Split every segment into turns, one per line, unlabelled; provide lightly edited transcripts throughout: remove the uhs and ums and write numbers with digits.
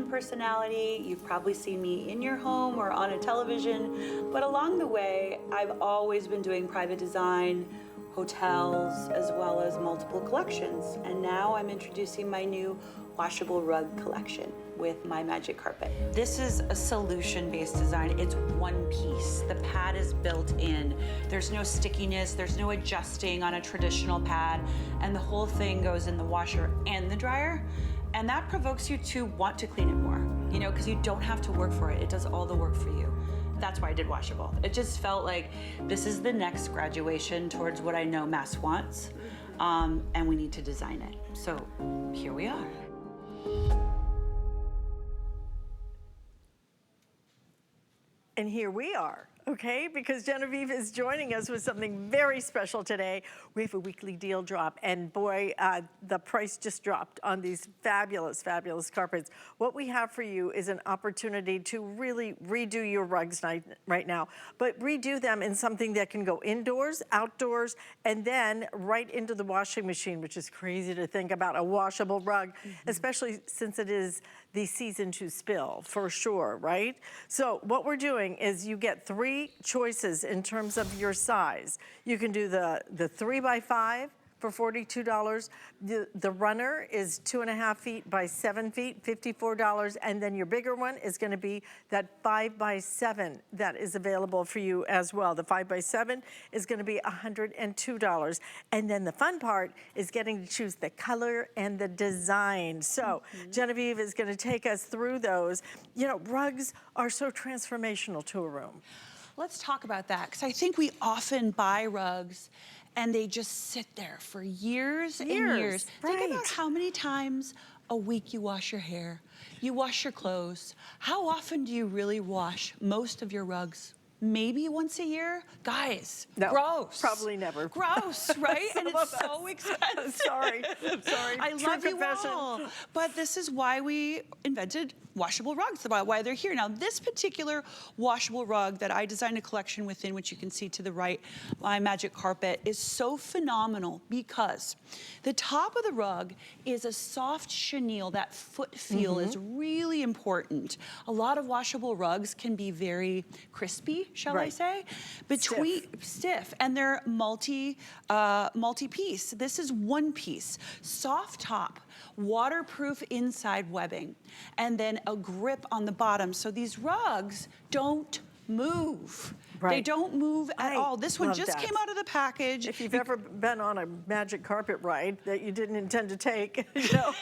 personality. You've probably seen me in your home or on a television, but along the way, I've always been doing private design, hotels, as well as multiple collections. And now I'm introducing my new washable rug collection with my magic carpet. This is a solution-based design. It's one piece. The pad is built in. There's no stickiness, there's no adjusting on a traditional pad, and the whole thing goes in the washer and the dryer. And that provokes you to want to clean it more, you know, because you don't have to work for it. It does all the work for you. That's why I did washable. It just felt like this is the next graduation towards what I know mass wants, and we need to design it. So here we are.
And here we are, okay? Because Genevieve is joining us with something very special today. We have a weekly deal drop, and boy, the price just dropped on these fabulous, fabulous carpets. What we have for you is an opportunity to really redo your rugs right now, but redo them in something that can go indoors, outdoors, and then right into the washing machine, which is crazy to think about a washable rug, especially since it is the season to spill, for sure, right? So what we're doing is you get 3 choices in terms of your size. You can do the 3x5 for $42. The runner is 2.5 feet by 7 feet, $54. And then your bigger one is gonna be that 5x7 that is available for you as well. The 5x7 is gonna be $102. And then the fun part is getting to choose the color and the design. So Genevieve is gonna take us through those. You know, rugs are so transformational to a room.
Let's talk about that, because I think we often buy rugs and they just sit there for years and years.
Right.
Think about how many times a week you wash your hair, you wash your clothes. How often do you really wash most of your rugs? Maybe once a year? Guys,
no,
gross.
Probably never.
Gross, right? And it's so expensive.
Sorry.
I love you all. But this is why we invented washable rugs, why they're here. Now, this particular washable rug that I designed a collection within, which you can see to the right, my magic carpet, is so phenomenal because the top of the rug is a soft chenille. That foot feel is really important. A lot of washable rugs can be very crispy, shall I say? Stiff, and they're multi-piece. This is one piece, soft top, waterproof inside webbing, and then a grip on the bottom. So these rugs don't move. They don't move at all. This one just came out of the package.
If you've ever been on a magic carpet ride that you didn't intend to take, you know,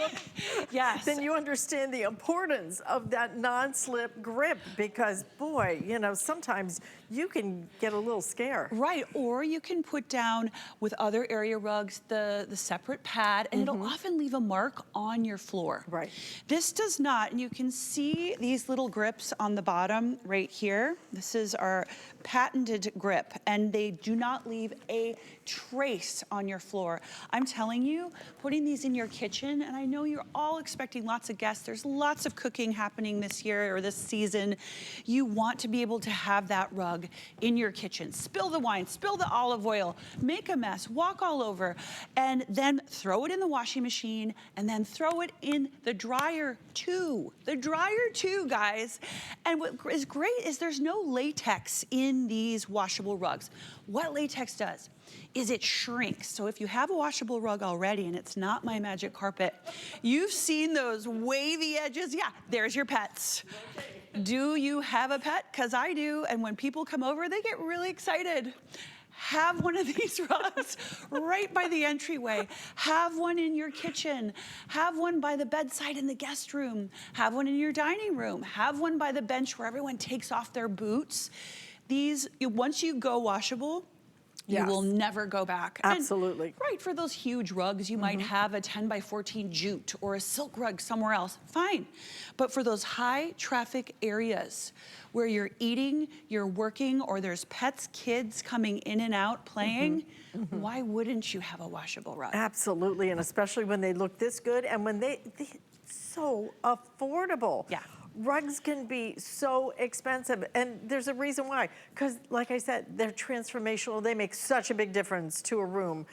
then you understand the importance of that non-slip grip, because boy, you know, sometimes you can get a little scared.
Right, or you can put down with other area rugs the separate pad, and it'll often leave a mark on your floor.
Right.
This does not, and you can see these little grips on the bottom right here. This is our patented grip, and they do not leave a trace on your floor. I'm telling you, putting these in your kitchen, and I know you're all expecting lots of guests. There's lots of cooking happening this year or this season. You want to be able to have that rug in your kitchen. Spill the wine, spill the olive oil, make a mess, walk all over, and then throw it in the washing machine, and then throw it in the dryer too. The dryer too, guys. And what is great is there's no latex in these washable rugs. What latex does is it shrinks. So if you have a washable rug already and it's not my magic carpet, you've seen those wavy edges. Yeah, there's your pets. Do you have a pet? Because I do, and when people come over, they get really excited. Have one of these rugs right by the entryway. Have one in your kitchen. Have one by the bedside in the guest room. Have one in your dining room. Have one by the bench where everyone takes off their boots. These, once you go washable, you will never go back.
Absolutely.
And, right, for those huge rugs, you might have a 10 by 14 jute or a silk rug somewhere else, fine. But for those high traffic areas where you're eating, you're working, or there's pets, kids coming in and out playing, why wouldn't you have a washable rug?
Absolutely, and especially when they look this good and when they're so affordable.
Yeah.
Rugs can be so expensive, and there's a reason why. Because, like I said, they're transformational. They make such a big difference to a room,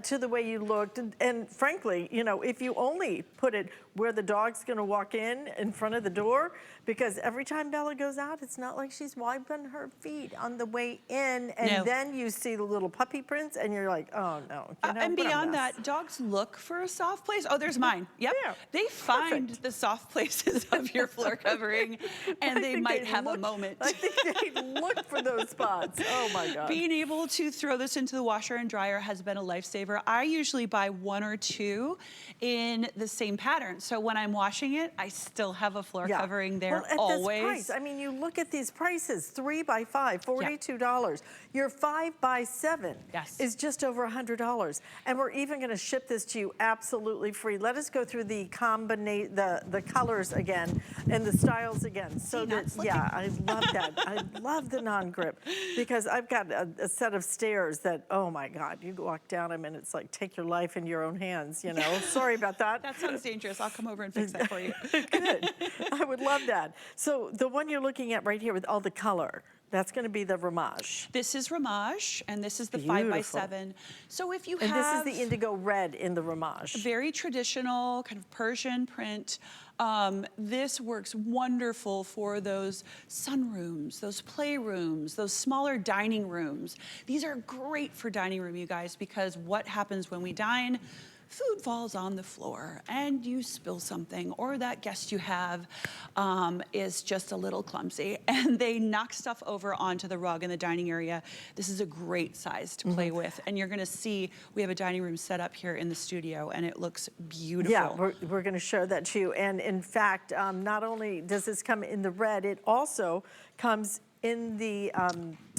to the way you looked. And frankly, you know, if you only put it where the dog's gonna walk in front of the door, because every time Bella goes out, it's not like she's wiping her feet on the way in, and
No.
then you see the little puppy prints, and you're like, oh no. You know,
And
what a
beyond
mess.
that, dogs look for a soft place. Oh, there's mine. Yep.
Yeah,
They find
perfect.
the soft places of your floor covering, and
I
they
think
might
they
have a
look-
moment.
I think they look for those spots. Oh my God.
Being able to throw this into the washer and dryer has been a lifesaver. I usually buy 1 or 2 in the same pattern. So when I'm washing it, I still have a floor covering there
well, at
always.
This price, I mean, you look at these prices, 3 by 5, $42. Your 5 by 7 is just over $100. And we're even gonna ship this to you absolutely free. Let us go through the the colors again and the styles again. So that, yeah, I love that. I love the non-grip, because I've got a set of stairs that, oh my God, you walk down them and it's like, take your life in your own hands, you know? Sorry about that.
That sounds dangerous. I'll come over and fix that for you.
Good. I would love that. So the one you're looking at right here with all the color, that's going to be the Ramage.
This is Ramage, and this is the 5 by 7. So if you
And
have...
this is the indigo red in the Ramage.
Very traditional, kind of Persian print. This works wonderful for those sunrooms, those playrooms, those smaller dining rooms. These are great for dining room, you guys, because what happens when we dine? Food falls on the floor and you spill something, or that guest you have is just a little clumsy and they knock stuff over onto the rug in the dining area. This is a great size to play with, and you're gonna see we have a dining room set up here in the studio and it looks beautiful.
Yeah, we're gonna show that to you. And in fact, not only does this come in the red, it also comes in the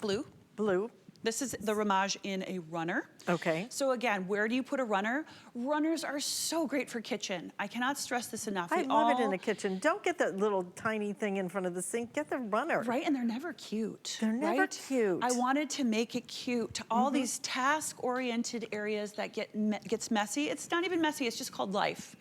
blue.
This is the Ramage in a runner.
Okay.
So again, where do you put a runner? Runners are so great for kitchen. I cannot stress this enough.
I love it in the kitchen. Don't get that little tiny thing in front of the sink. Get the runner.
Right, and they're never cute.
They're never cute.
I wanted to make it cute. All these task-oriented areas that gets messy. It's not even messy, it's just called life.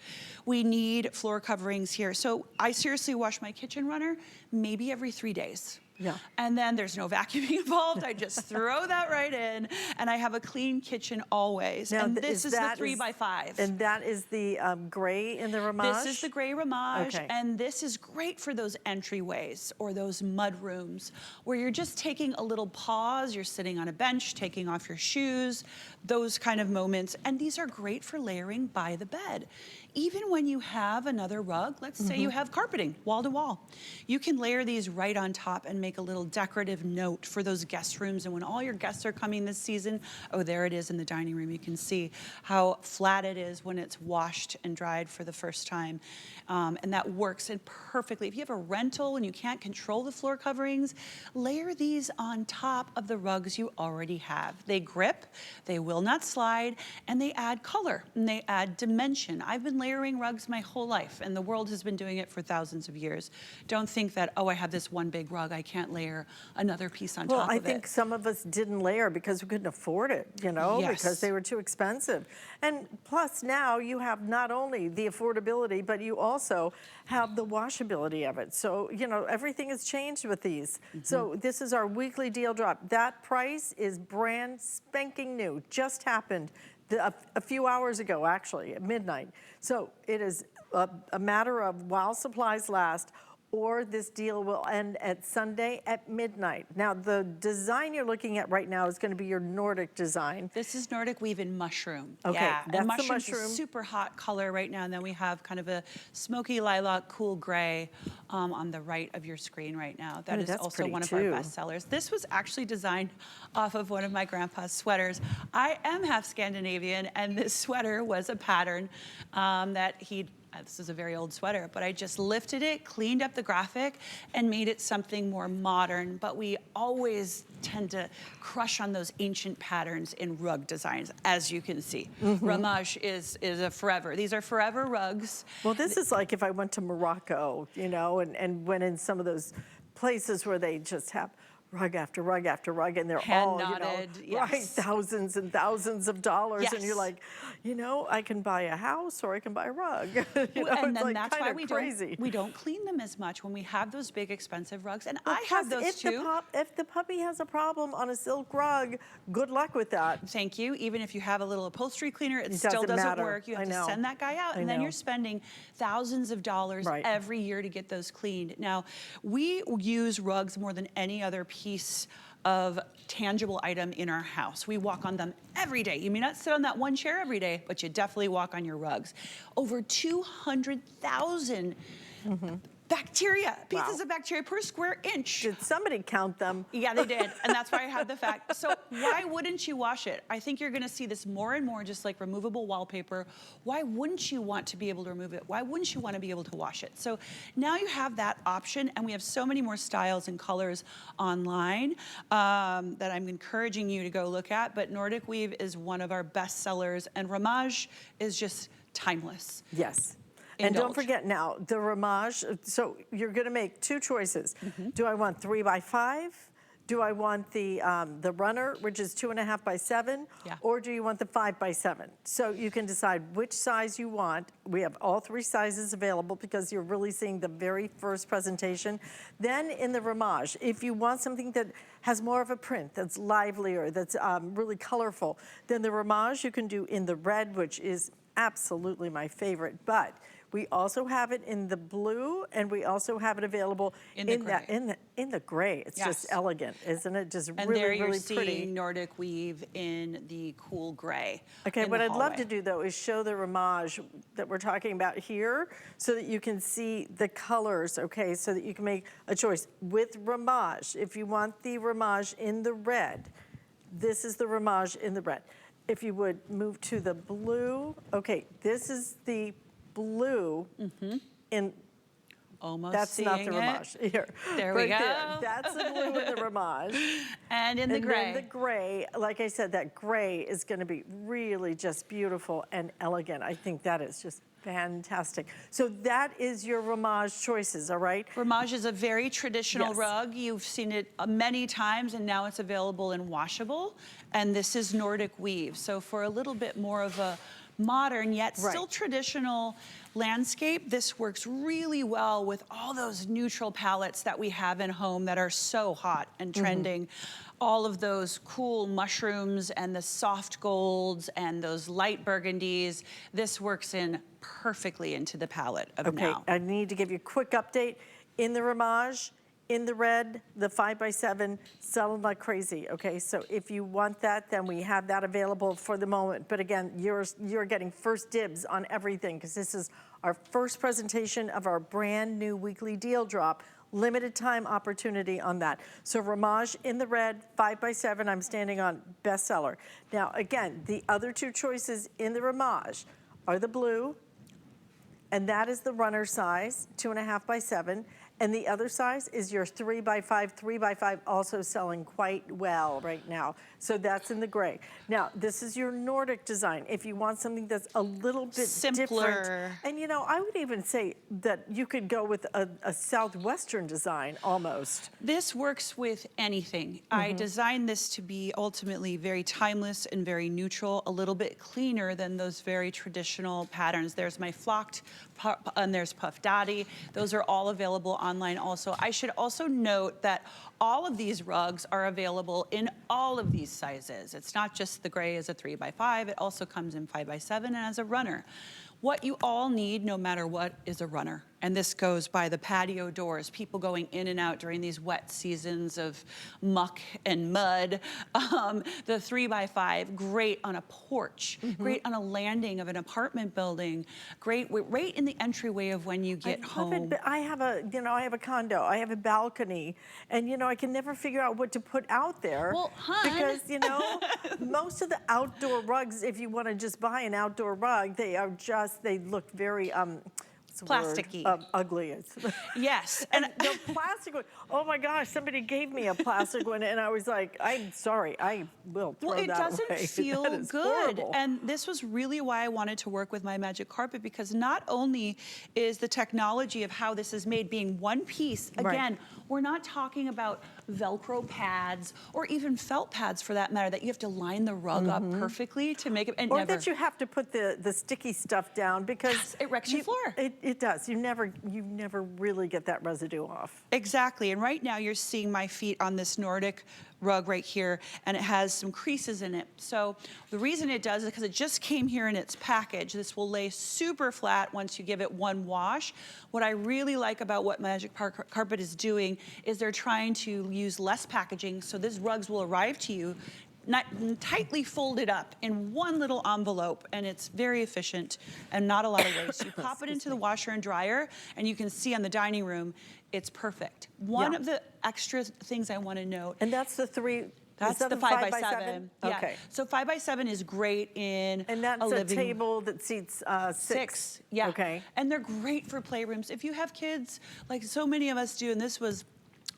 We need floor coverings here. So I seriously wash my kitchen runner maybe every 3 days.
Yeah.
And then there's no vacuuming involved. I just throw that right in, and I have a clean kitchen always.
Now,
and this is the 3 by 5.
And that is the gray in the Ramage?
This is the gray Ramage,
Okay.
and this is great for those entryways or those mud rooms where you're just taking a little pause, you're sitting on a bench, taking off your shoes, those kind of moments. And these are great for layering by the bed. Even when you have another rug, let's say you have carpeting wall to wall, you can layer these right on top and make a little decorative note for those guest rooms. And when all your guests are coming this season, oh, there it is in the dining room. You can see how flat it is when it's washed and dried for the first time. And that works in perfectly. If you have a rental and you can't control the floor coverings, layer these on top of the rugs you already have. They grip, they will not slide, and they add color and they add dimension. I've been layering rugs my whole life, and the world has been doing it for thousands of years. Don't think that, oh, I have this one big rug, I can't layer another piece on top of it.
Well, I think some of us didn't layer because we couldn't afford it, you know, because they were too expensive. And plus now you have not only the affordability, but you also have the washability of it. So, you know, everything has changed with these. So this is our weekly deal drop. That price is brand spanking new, just happened a few hours ago, actually, at midnight. So it is a matter of while supplies last, or this deal will end at Sunday at midnight. Now, the design you're looking at right now is going to be your Nordic design.
This is Nordic weave in mushroom.
Okay,
yeah.
that's
and
the
mushroom's
mushroom.
a super hot color right now, and then we have kind of a smoky lilac, cool gray on the right of your screen right now. That is also one of our best sellers. This was actually designed off of one of my grandpa's sweaters. I am half Scandinavian, and this sweater was a pattern that he'd this is a very old sweater, but I just lifted it, cleaned up the graphic, and made it something more modern. But we always tend to crush on those ancient patterns in rug designs, as you can see. Ramage is a forever. These are forever rugs.
Well, this is like if I went to Morocco, you know, and went in some of those places where they just have rug after rug after rug, and they're
Hand
all,
knotted,
right,
yes.
thousands and thousands of dollars, and you're
Yes.
like, I can buy a house or I can buy a rug.
And
it's
then
like
that's why
kind of crazy.
we don't clean them as much when we have those big expensive rugs. And
Well,
I
plus,
have those too.
if the puppy has a problem on a silk rug, good luck with that.
Thank you. Even if you have a little upholstery cleaner, it
doesn't
still doesn't
matter.
work. You
I
have to
know.
send that guy out,
I
and then
know.
you're spending thousands of dollars
Right.
every year to get those cleaned. Now, we use rugs more than any other piece of tangible item in our house. We walk on them every day. You may not sit on that one chair every day, but you definitely walk on your rugs. Over 200,000 bacteria, pieces of bacteria per square inch.
Did somebody count them?
Yeah, they did, and that's why I have the fact. So why wouldn't you wash it? I think you're gonna see this more and more, just like removable wallpaper. Why wouldn't you want to be able to remove it? Why wouldn't you want to be able to wash it? So now you have that option, and we have so many more styles and colors online that I'm encouraging you to go look at, but Nordic Weave is one of our best sellers, and Ramage is just timeless.
Yes. And don't
Indulge.
forget now, the Ramage, so you're gonna make two choices. Do I want 3x5? Do I want the runner, which is 2.5 by 7?
Yeah.
Or do you want the 5 by 7? So you can decide which size you want. We have all three sizes available because you're really seeing the very first presentation. Then in the Ramage, if you want something that has more of a print, that's livelier, that's really colorful, then the Ramage you can do in the red, which is absolutely my favorite. But we also have it in the blue, and we also have it available in the gray. It's just elegant, isn't it? Just
And
really,
there you're
really
seeing
pretty.
Nordic Weave in the cool gray.
Okay,
in
what
the
I'd love
hallway.
to do though is show the Ramage that we're talking about here so that you can see the colors, okay, so that you can make a choice. With Ramage, if you want the Ramage in the red, this is the Ramage in the red. If you would move to the blue, okay, this is the blue in,
Almost
that's not the
seeing
Ramage.
it.
Here,
There we
right
go.
there. That's the blue in the Ramage.
And in the
And
gray.
then the gray, like I said, that gray is going to be really just beautiful and elegant. I think that is just fantastic. So that is your Ramage choices, all right?
Ramage is a very traditional
Yes.
rug. You've seen it many times, and now it's available in washable. And this is Nordic Weave. So for a little bit more of a modern yet still
Right.
traditional landscape, this works really well with all those neutral palettes that we have in home that are so hot and trending. All of those cool mushrooms and the soft golds and those light burgundies. This works in perfectly into the palette of now.
I need to give you a quick update. In the Ramage, in the red, the 5 by 7, selling like crazy, okay? So if you want that, then we have that available for the moment. But again, you're getting first dibs on everything because this is our first presentation of our brand new weekly deal drop. Limited time opportunity on that. So Ramage in the red, 5 by 7, I'm standing on bestseller. Now again, the other two choices in the Ramage are the blue, and that is the runner size, 2.5 by 7. And the other size is your 3 by 5, 3 by 5, also selling quite well right now. So that's in the gray. Now, this is your Nordic design. If you want something that's a little bit
Simpler.
different. And I would even say that you could go with a Southwestern design almost.
This works with anything. I designed this to be ultimately very timeless and very neutral, a little bit cleaner than those very traditional patterns. There's my flocked and there's Puff Daddy. Those are all available online also. I should also note that all of these rugs are available in all of these sizes. It's not just the gray as a 3 by 5, it also comes in 5 by 7 and as a runner. What you all need, no matter what, is a runner. And this goes by the patio doors, people going in and out during these wet seasons of muck and mud. The 3 by 5, great on a porch, great on a landing of an apartment building, great right in the entryway of when you get home.
I have a condo, I have a balcony, and I can never figure out what to put out there.
Well, hun.
Because most of the outdoor rugs, if you want to just buy an outdoor rug, they look very, what's what's the
Plasticky.
word? Ugly.
Yes.
And the plastic one, oh my gosh, somebody gave me a plastic one and I was like, I'm sorry, I will throw
Well, it
that
doesn't
away.
feel
That is
good.
horrible.
And this was really why I wanted to work with my magic carpet, because not only is the technology of how this is made being one piece, again, we're not talking about Velcro pads or even felt pads for that matter, that you have to line the rug up perfectly to make it, and
Or
never.
that you have to put the sticky stuff down because
Yes, it wrecks your floor.
It does. You never really get that residue off.
Exactly, and right now you're seeing my feet on this Nordic rug right here, and it has some creases in it. So the reason it does is because it just came here in its package. This will lay super flat once you give it one wash. What I really like about what Magic Carpet is doing is they're trying to use less packaging, so these rugs will arrive to you not tightly folded up in one little envelope, and it's very efficient and not a lot of waste. You pop it into the washer and dryer, and you can see on the dining room, it's perfect. One of the extra things I want to note,
And that's the three.
that's the 5x7. Yeah.
Okay.
So 5x7 is great in
And that's
a
a
living
table that seats six.
Yeah.
Okay.
And they're great for playrooms. If you have kids, like so many of us do, and this was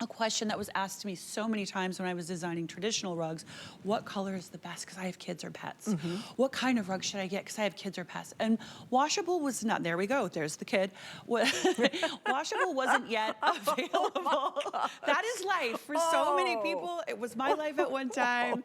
a question that was asked to me so many times when I was designing traditional rugs, what color is the best because I have kids or pets? What kind of rug should I get because I have kids or pets? And washable was not, there we go, there's the kid. Washable wasn't yet available. That is life for so many people. It was my life at one time.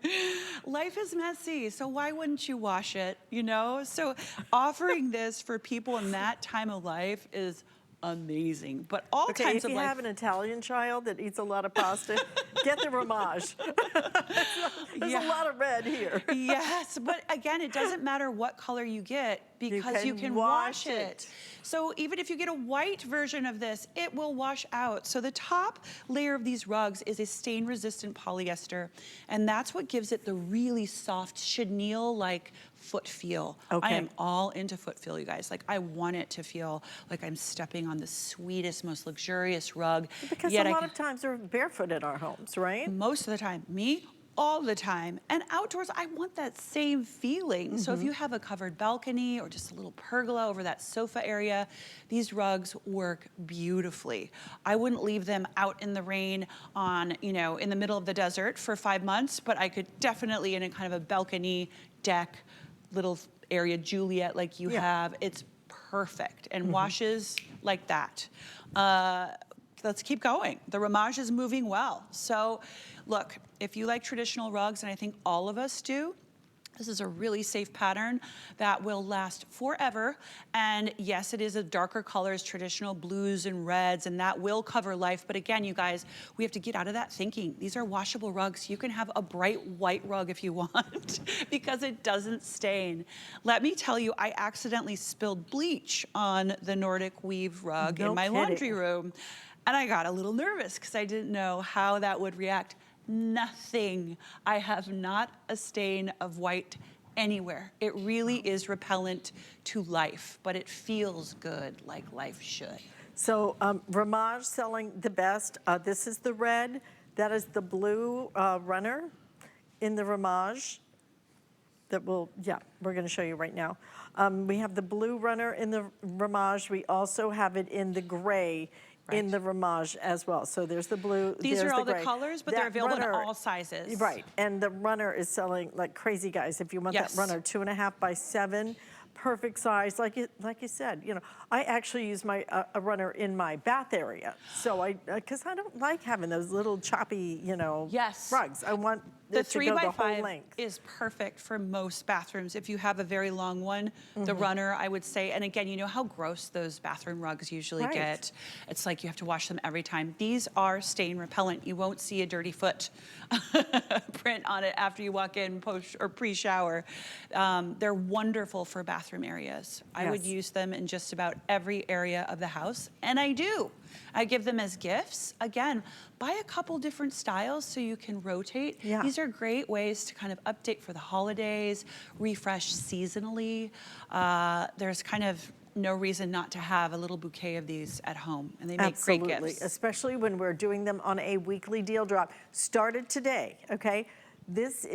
Life is messy, so why wouldn't you wash it, you know? So offering this for people in that time of life is amazing, but all times of life.
If you have an Italian child that eats a lot of pasta, get the Ramage. There's a lot of red here.
Yes, but again, it doesn't matter what color you get because you can wash it. So even if you get a white version of this, it will wash out. So the top layer of these rugs is a stain-resistant polyester, and that's what gives it the really soft chenille-like foot feel. I am all into foot feel, you guys. Like, I want it to feel like I'm stepping on the sweetest, most luxurious rug.
Because a lot of times we're barefoot in our homes, right?
Most of the time. Me, all the time. And outdoors, I want that same feeling. So if you have a covered balcony or just a little pergola over that sofa area, these rugs work beautifully. I wouldn't leave them out in the rain on, you know, in the middle of the desert for 5 months, but I could definitely in a kind of a balcony deck, little area, Juliet, like you have, it's perfect and washes like that. Let's keep going. The Ramage is moving well. So look, if you like traditional rugs, and I think all of us do, this is a really safe pattern that will last forever. And yes, it is a darker colors, traditional blues and reds, and that will cover life. But again, you guys, we have to get out of that thinking. These are washable rugs. You can have a bright white rug if you want because it doesn't stain. Let me tell you, I accidentally spilled bleach on the Nordic weave rug in my laundry room. And I got a little nervous because I didn't know how that would react. Nothing. I have not a stain of white anywhere. It really is repellent to life, but it feels good like life should.
So Ramage selling the best. This is the red. That is the blue runner in the Ramage. That will, we're going to show you right now. We have the blue runner in the Ramage. We also have it in the gray in the Ramage as well. So there's the blue.
These are all the
gray.
colors, but they're available in all sizes.
Right, and the runner is selling like crazy, guys. If you want that runner, 2.5 by 7, perfect size. Like you said, you know, I actually use my a runner in my bath area. So because I don't like having those little choppy, you know, rugs. I want
the
it to go the whole
3x5
length.
is perfect for most bathrooms. If you have a very long one, the runner, I would say, and again, you know how gross those bathroom rugs usually get. It's like you have to wash them every time. These are stain repellent. You won't see a dirty foot print on it after you walk in post or pre-shower. They're wonderful for bathroom areas. I would use them in just about every area of the house, and I do. I give them as gifts. Again, buy a couple different styles so you can rotate. These are great ways to kind of update for the holidays, refresh seasonally. There's kind of no reason not to have a little bouquet of these at home, and they make great gifts.
Especially when we're doing them on a weekly deal drop. Started today, okay? This is